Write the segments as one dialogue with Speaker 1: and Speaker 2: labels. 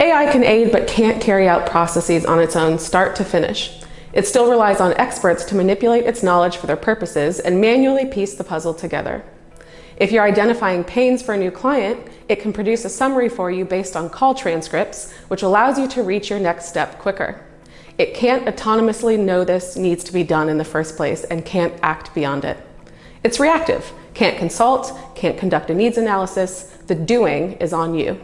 Speaker 1: AI can aid but can't carry out processes on its own start to finish. It still relies on experts to manipulate its knowledge for their purposes and manually piece the puzzle together. If you're identifying pains for a new client, it can produce a summary for you based on call transcripts, which allows you to reach your next step quicker. It can't autonomously know this needs to be done in the first place and can't act beyond it. It's reactive, can't consult, can't conduct a needs analysis. The doing is on you.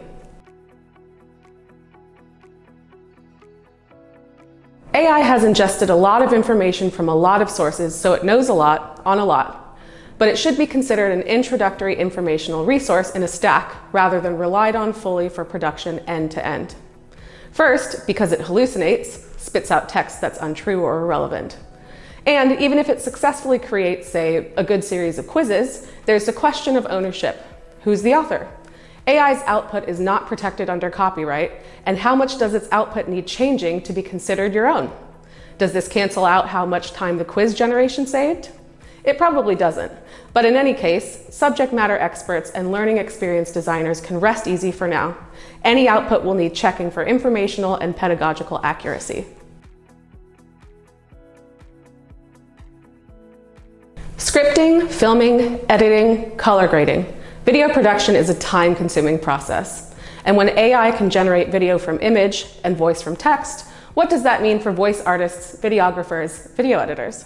Speaker 1: AI has ingested a lot of information from a lot of sources, so it knows a lot on a lot. But it should be considered an introductory informational resource in a stack rather than relied on fully for production end to end. First, because it hallucinates, spits out text that's untrue or irrelevant. And even if it successfully creates, say, a good series of quizzes, there's the question of ownership. Who's the author? AI's output is not protected under copyright, and how much does its output need changing to be considered your own? Does this cancel out how much time the quiz generation saved? It probably doesn't, but in any case, subject matter experts and learning experience designers can rest easy for now. Any output will need checking for informational and pedagogical accuracy. Scripting, filming, editing, color grading. Video production is a time-consuming process. And when AI can generate video from image and voice from text, what does that mean for voice artists, videographers, video editors?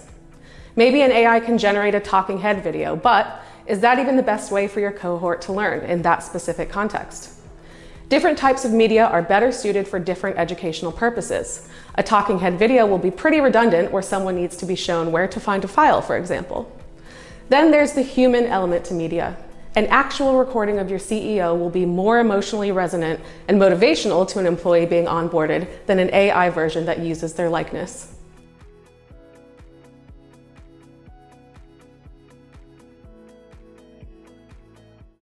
Speaker 1: Maybe an AI can generate a talking head video, but is that even the best way for your cohort to learn in that specific context? Different types of media are better suited for different educational purposes. A talking head video will be pretty redundant where someone needs to be shown where to find a file, for example. Then there's the human element to media. An actual recording of your CEO will be more emotionally resonant and motivational to an employee being onboarded than an AI version that uses their likeness.